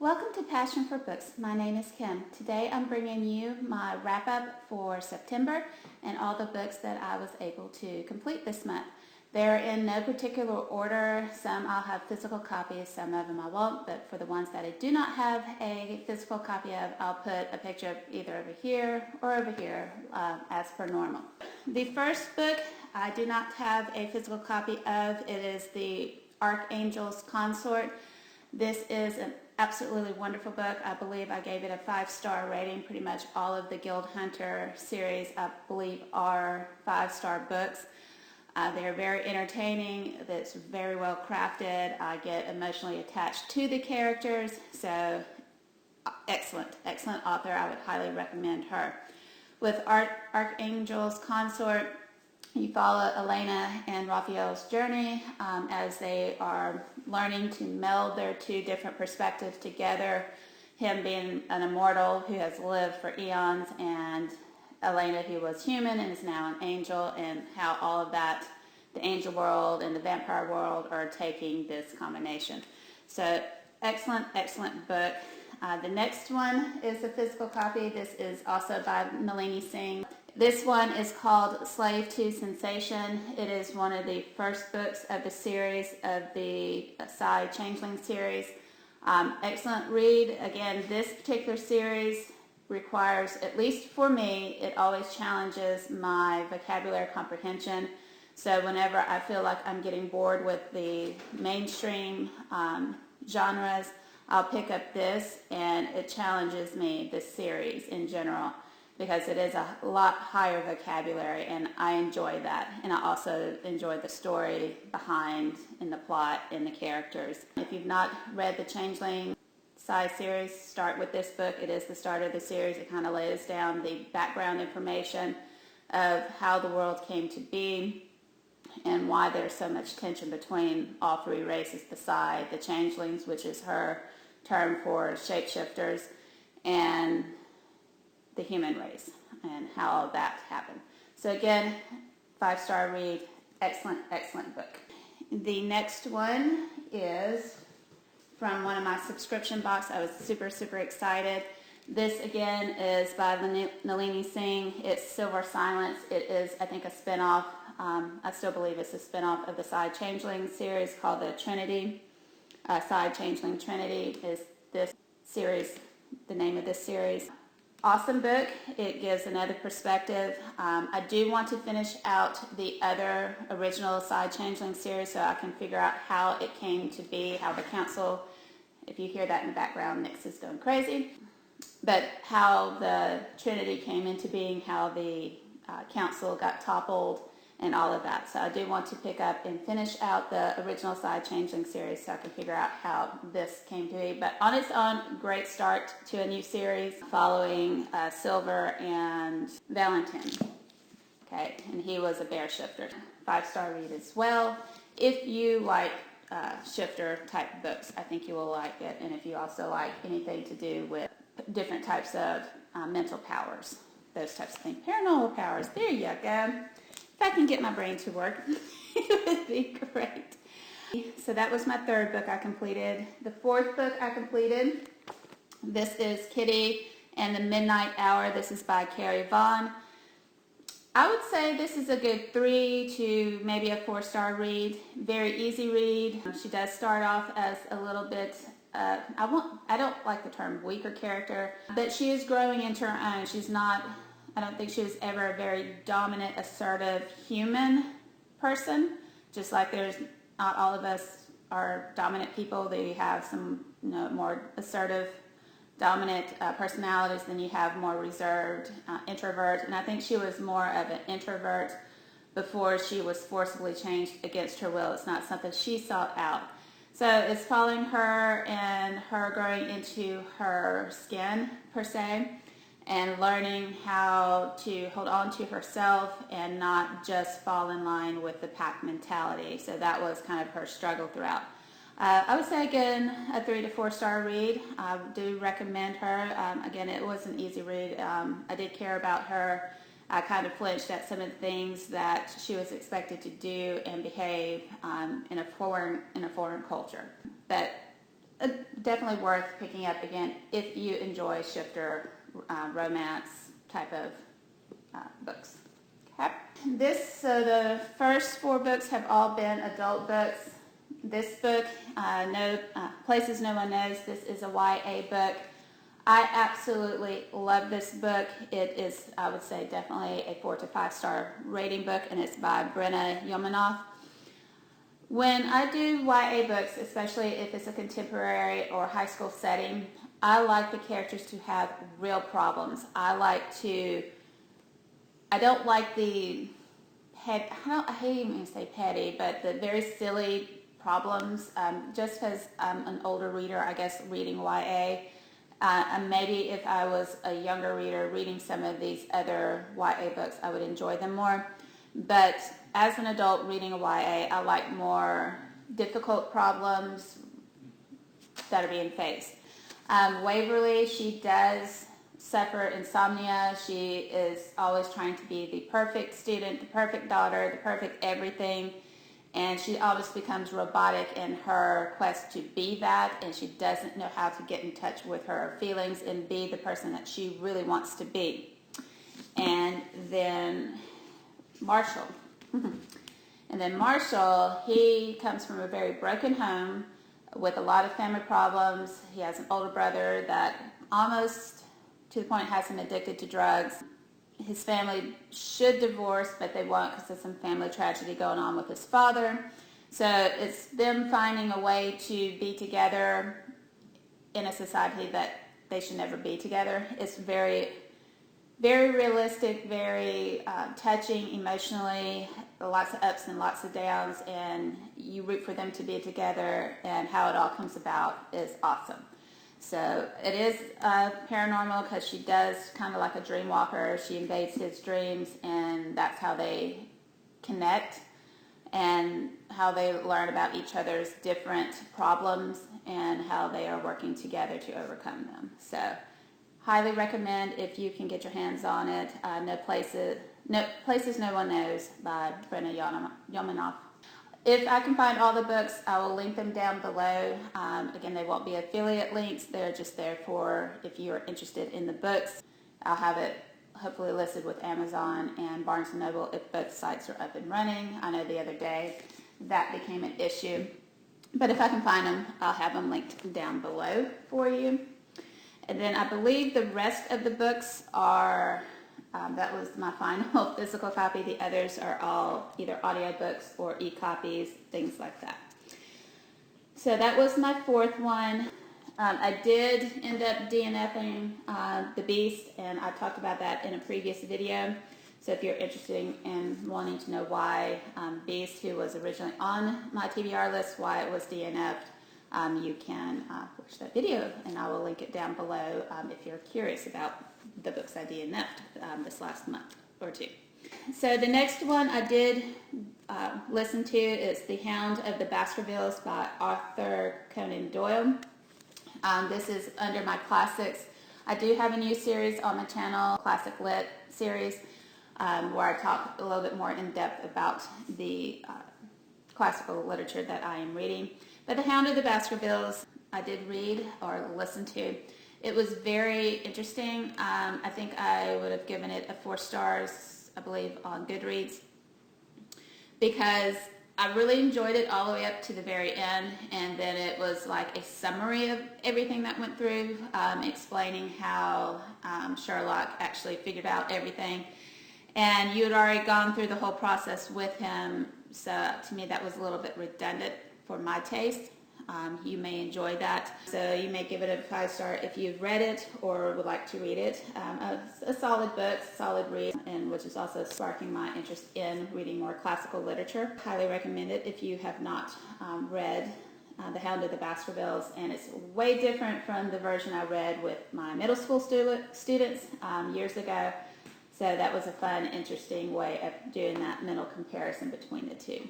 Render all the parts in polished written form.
Welcome to Passion for Books. My name is Kim. Today I'm bringing you my wrap-up for September and all the books that I was able to complete this month. They're in no particular order. Some I'll have physical copies, some of them I won't, but for the ones that I do not have a physical copy of, I'll put a picture of either over here or over here as per normal. The first book I do not have a physical copy of. It is the Archangels Consort. This is an absolutely wonderful book. I believe I gave it a 5-star rating. Pretty much all of the Guild Hunter series, I believe, are 5-star books. They are very entertaining. It's very well crafted. I get emotionally attached to the characters. So excellent author. I would highly recommend her. With Archangels Consort, you follow Elena and Raphael's journey as they are learning to meld their two different perspectives together. Him being an immortal who has lived for eons, and Elena who was human and is now an angel, and how all of that, the angel world and the vampire world, are taking this combination. So excellent book. The next one is a physical copy. This is also by Nalini Singh. This one is called Slave to Sensation. It is one of the first books of the series, of the Side Changeling series. Excellent read. Again, this particular series requires, at least for me, it always challenges my vocabulary comprehension. So whenever I feel like I'm getting bored with the mainstream genres, I'll pick up this, and it challenges me, this series in general, because it is a lot higher vocabulary, and I enjoy that. And I also enjoy the story behind, and the plot, and the characters. If you've not read the Changeling Side series, start with this book. It is the start of the series. It kind of lays down the background information of how the world came to be and why there's so much tension between all three races, the Side, the Changelings, which is her term for shapeshifters, and the human race, and how all that happened. So again, 5-star read, excellent book. The next one is from one of my subscription box. I was super excited. This again is by Nalini Singh. It's Silver Silence. It is, I think, a spinoff. I still believe it's a spinoff of the Side Changeling series called the Trinity. Side Changeling Trinity is this series, the name of this series. Awesome book. It gives another perspective. I do want to finish out the other original Side Changeling series so I can figure out how it came to be, how the council, if you hear that in the background, Nix is going crazy, but how the Trinity came into being, how the council got toppled, and all of that. So I do want to pick up and finish out the original Side Changeling series so I can figure out how this came to be. But on its own, great start to a new series following Silver and Valentin. Okay, and he was a bear shifter. 5-star read as well. If you like shifter type books, I think you will like it. And if you also like anything to do with different types of mental powers, those types of things. Paranormal powers, there you go. If I can get my brain to work, it would be great. So that was my third book I completed. The fourth book I completed, this is Kitty and the Midnight Hour. This is by Carrie Vaughn. I would say this is a good 3 to maybe a 4-star read. Very easy read. She does start off as a little bit, I don't like the term weaker character, but she is growing into her own. She's not, I don't think she was ever a very dominant, assertive human person. Just like there's not all of us are dominant people. They have some more assertive, dominant personalities than you have more reserved introvert. And I think she was more of an introvert before she was forcibly changed against her will. It's not something she sought out. So it's following her and her growing into her skin, per se, and learning how to hold on to herself and not just fall in line with the pack mentality. So that was kind of her struggle throughout. I would say, again, a 3 to 4-star read. I do recommend her. Again, it was an easy read. I did care about her. I kind of flinched at some of the things that she was expected to do and behave in a foreign culture. But definitely worth picking up again if you enjoy shifter romance type of books. Okay. So the first 4 books have all been adult books. This book, Places No One Knows, this is a YA book. I absolutely love this book. It is, I would say, definitely a 4 to 5 star rating book, and it's by Brenna Yomanoff. When I do YA books, especially if it's a contemporary or high school setting, I like the characters to have real problems. I don't like the I hate even to say petty, but the very silly problems. Just because I'm an older reader, I guess, reading YA, and maybe if I was a younger reader reading some of these other YA books, I would enjoy them more. But as an adult reading a YA, I like more difficult problems that are being faced. Waverly, she does suffer insomnia. She is always trying to be the perfect student, the perfect daughter, the perfect everything, and she always becomes robotic in her quest to be that, and she doesn't know how to get in touch with her feelings and be the person that she really wants to be. And then Marshall. He comes from a very broken home with a lot of family problems. He has an older brother that almost to the point has him addicted to drugs. His family should divorce, but they won't because there's some family tragedy going on with his father. So it's them finding a way to be together in a society that they should never be together. It's very, very realistic, very touching emotionally, lots of ups and lots of downs, and you root for them to be together, and how it all comes about is awesome. So it is paranormal because she does kind of like a dream walker. She invades his dreams, and that's how they connect and how they learn about each other's different problems and how they are working together to overcome them. So highly recommend if you can get your hands on it. Places No One Knows by Brenna Yomanoff. If I can find all the books, I will link them down below. Again, they won't be affiliate links. They're just there for if you're interested in the books. I'll have it hopefully listed with Amazon and Barnes & Noble if both sites are up and running. I know the other day that became an issue. But if I can find them, I'll have them linked down below for you. And then I believe the rest of the books are... that was my final physical copy. The others are all either audiobooks or e-copies, things like that. So that was my 4th one. I did end up DNFing The Beast, and I talked about that in a previous video. So if you're interested in wanting to know why Beast, who was originally on my TBR list, why it was DNF'd, you can watch that video, and I will link it down below if you're curious about the books I DNF'd this last month or 2. So the next one I did listen to is The Hound of the Baskervilles by Arthur Conan Doyle. This is under my classics. I do have a new series on my channel, Classic Lit series, where I talk a little bit more in depth about the classical literature that I am reading. But The Hound of the Baskervilles, I did read or listen to. It was very interesting. I think I would have given it a 4 stars, I believe, on Goodreads, because I really enjoyed it all the way up to the very end, and then it was like a summary of everything that went through, explaining how Sherlock actually figured out everything. And you had already gone through the whole process with him, so to me that was a little bit redundant for my taste. You may enjoy that, so you may give it a 5 star if you've read it or would like to read it. A solid book, solid read, and which is also sparking my interest in reading more classical literature. Highly recommend it if you have not read The Hound of the Baskervilles, and it's way different from the version I read with my middle school students years ago. So that was a fun, interesting way of doing that mental comparison between the two.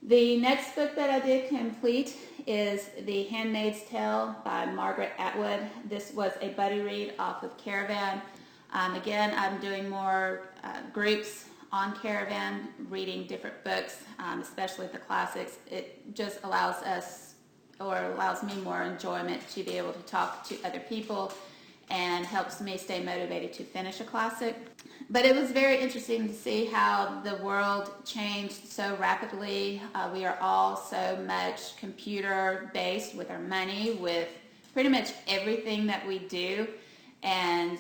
The next book that I did complete is The Handmaid's Tale by Margaret Atwood. This was a buddy read off of Caravan. Again, I'm doing more groups on Caravan, reading different books, especially the classics. It just allows us or allows me more enjoyment to be able to talk to other people and helps me stay motivated to finish a classic. But it was very interesting to see how the world changed so rapidly. We are all so much computer based with our money, with pretty much everything that we do. And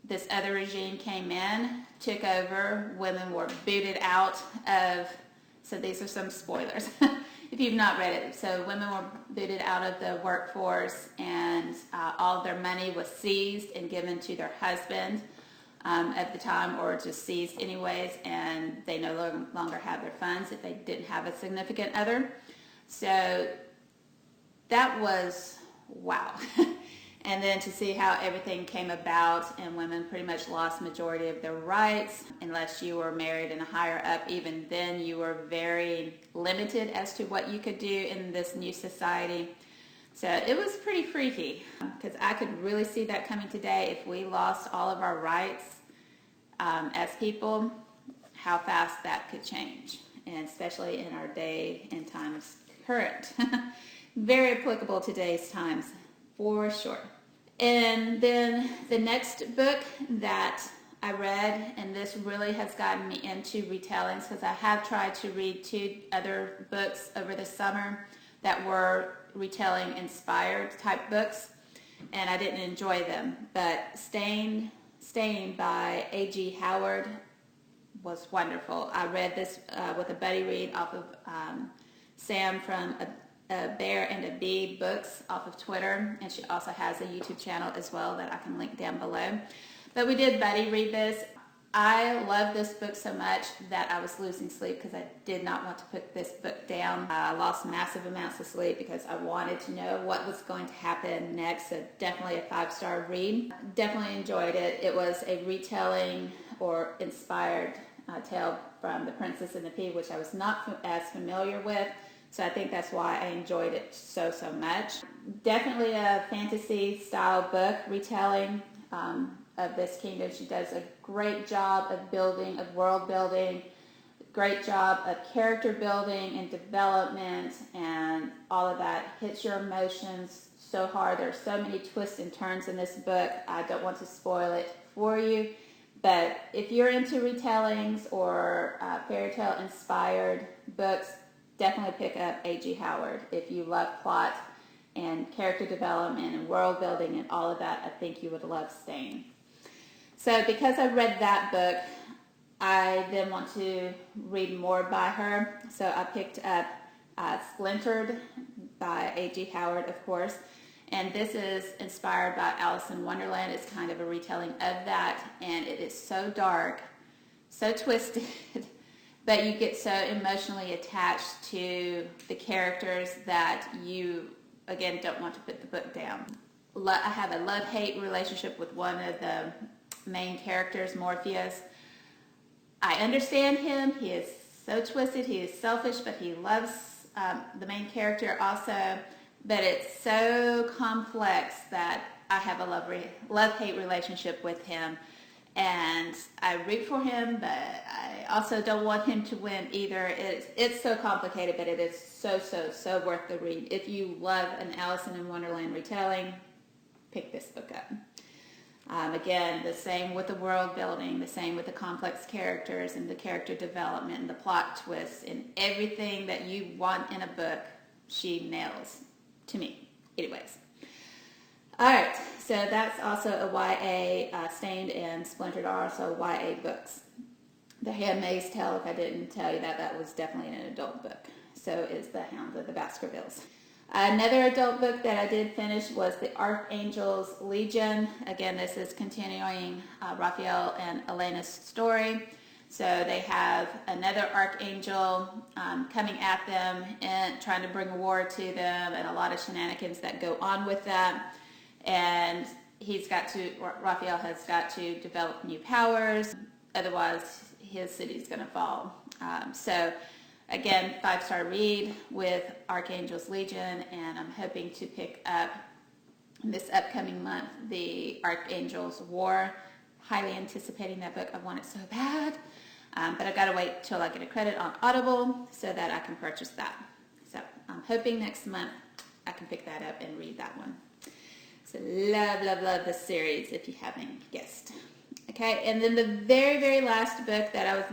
this other regime came in, took over, women were booted out of, so these are some spoilers if you've not read it. So women were booted out of the workforce, and all of their money was seized and given to their husband at the time, or just seized anyways, and they no longer have their funds if they didn't have a significant other. So that was wow. And then to see how everything came about, and women pretty much lost majority of their rights unless you were married and higher up. Even then you were very limited as to what you could do in this new society. So it was pretty freaky, because I could really see that coming today. If we lost all of our rights as people, how fast that could change, and especially in our day and times current. Very applicable to today's times, for sure. And then the next book that I read, and this really has gotten me into retellings, because I have tried to read 2 other books over the summer that were retelling inspired type books, and I didn't enjoy them. But Staying by A.G. Howard was wonderful. I read this with a buddy read off of Sam from a Bear and a Bee books off of Twitter, and she also has a YouTube channel as well that I can link down below. But we did buddy read this. I love this book so much that I was losing sleep because I did not want to put this book down. I lost massive amounts of sleep because I wanted to know what was going to happen next. So definitely a 5-star read. Definitely enjoyed it. It was a retelling or inspired tale from The Princess and the Pea, which I was not as familiar with. So I think that's why I enjoyed it so much. Definitely a fantasy style book, retelling of this kingdom. She does a great job of building, of world building, great job of character building and development, and all of that hits your emotions so hard. There's so many twists and turns in this book. I don't want to spoil it for you, but if you're into retellings or fairy tale inspired books, definitely pick up A.G. Howard. If you love plot and character development and world building and all of that, I think you would love Staying. So because I read that book, I then want to read more by her. So I picked up Splinter by A.G. Howard, of course. And this is inspired by Alice in Wonderland. It's kind of a retelling of that. And it is so dark, so twisted, but you get so emotionally attached to the characters that you, again, don't want to put the book down. I have a love-hate relationship with one of the main characters, Morpheus. I understand him. He is so twisted. He is selfish, but he loves the main character also. But it's so complex that I have a love-hate relationship with him. And I root for him, but I also don't want him to win either. It's so complicated, but it is so worth the read. If you love an Alice in Wonderland retelling, pick this book up. Again, the same with the world building, the same with the complex characters and the character development and the plot twists and everything that you want in a book, she nails to me. Anyways. Alright, so that's also a YA, Stained and Splintered are also YA books. The Handmaids Tale, if I didn't tell you that, that was definitely an adult book. So is the Hound of the Baskervilles. Another adult book that I did finish was the Archangels Legion. Again, this is continuing Raphael and Elena's story. So they have another archangel coming at them and trying to bring war to them, and a lot of shenanigans that go on with that. And Raphael has got to develop new powers, otherwise his city's going to fall. So again, 5-star read with Archangels Legion, and I'm hoping to pick up this upcoming month the Archangels War. Highly anticipating that book. I want it so bad, but I've got to wait till I get a credit on Audible so that I can purchase that. So I'm hoping next month I can pick that up and read that one. So love this series, if you haven't guessed. Okay, and then the very last book that I was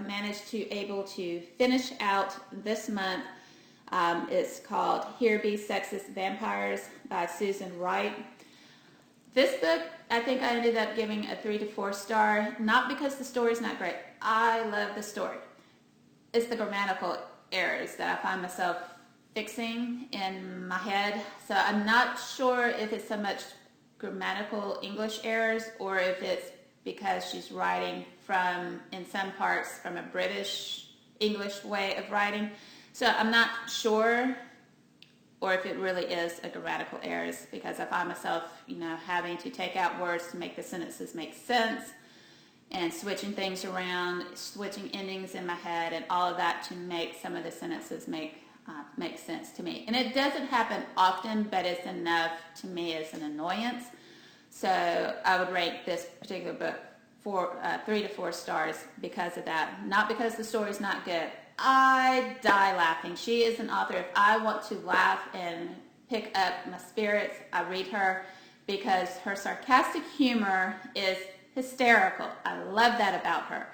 able to finish out this month is called Be Sexist Vampires by Susan Wright. This book, I think I ended up giving a 3 to 4 star, not because the story's not great. I love the story. It's the grammatical errors that I find myself fixing in my head. So I'm not sure if it's so much grammatical English errors or if it's because she's writing in some parts, from a British English way of writing. So I'm not sure, or if it really is a grammatical errors, because I find myself, having to take out words to make the sentences make sense, and switching things around, switching endings in my head, and all of that to make some of the sentences make sense to me. And it doesn't happen often, but it's enough to me as an annoyance. So I would rate this particular book 3 to 4 stars because of that. Not because the story's not good. I die laughing. She is an author. If I want to laugh and pick up my spirits, I read her because her sarcastic humor is hysterical. I love that about her.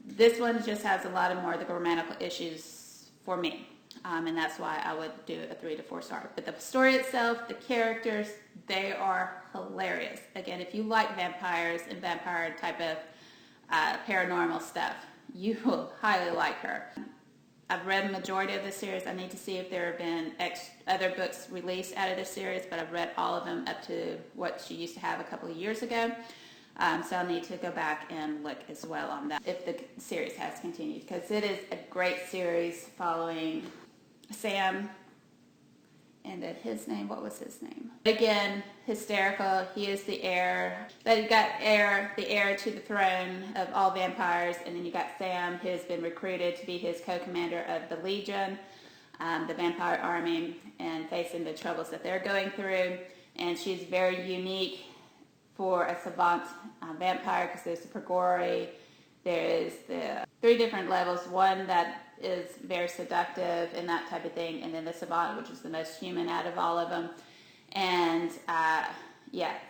This one just has a lot of more of the grammatical issues for me. And that's why I would do a 3 to 4 star. But the story itself, the characters, they are hilarious. Again, if you like vampires and vampire type of paranormal stuff, you will highly like her. I've read the majority of the series. I need to see if there have been other books released out of this series, but I've read all of them up to what she used to have a couple of years ago. So I'll need to go back and look as well on that, if the series has continued, because it is a great series following Sam, and then what was his name? Again, hysterical. He is the heir. Then you got the heir to the throne of all vampires, and then you got Sam, who has been recruited to be his co-commander of the Legion, the vampire army, and facing the troubles that they're going through. And she's very unique for a savant vampire, because there's the Purgori, there's the 3 different levels, one that is very seductive and that type of thing, and then the savant, which is the most human out of all of them. And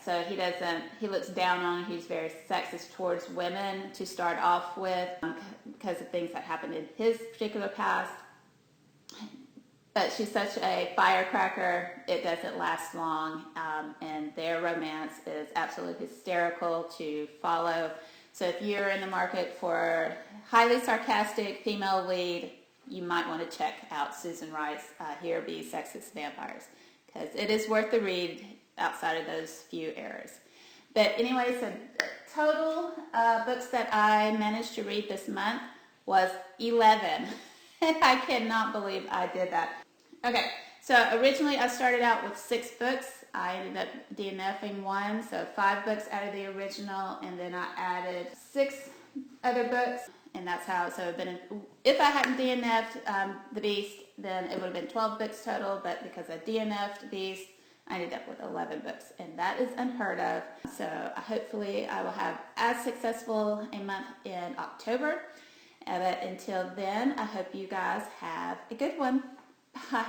so he looks down on, he's very sexist towards women to start off with, because of things that happened in his particular past. But she's such a firecracker, it doesn't last long, and their romance is absolutely hysterical to follow. So if you're in the market for highly sarcastic female lead, you might want to check out Susan Wright's Be Sexist Vampires, because it is worth the read outside of those few errors. But anyway, so total books that I managed to read this month was 11. I cannot believe I did that. Okay, so originally I started out with 6 books. I ended up DNFing 1, so 5 books out of the original, and then I added 6 other books, and that's how. So if I hadn't DNF'd the Beast, then it would have been 12 books total. But because I DNF'd Beast, I ended up with 11 books, and that is unheard of. So hopefully I will have as successful a month in October. But until then, I hope you guys have a good one. Bye.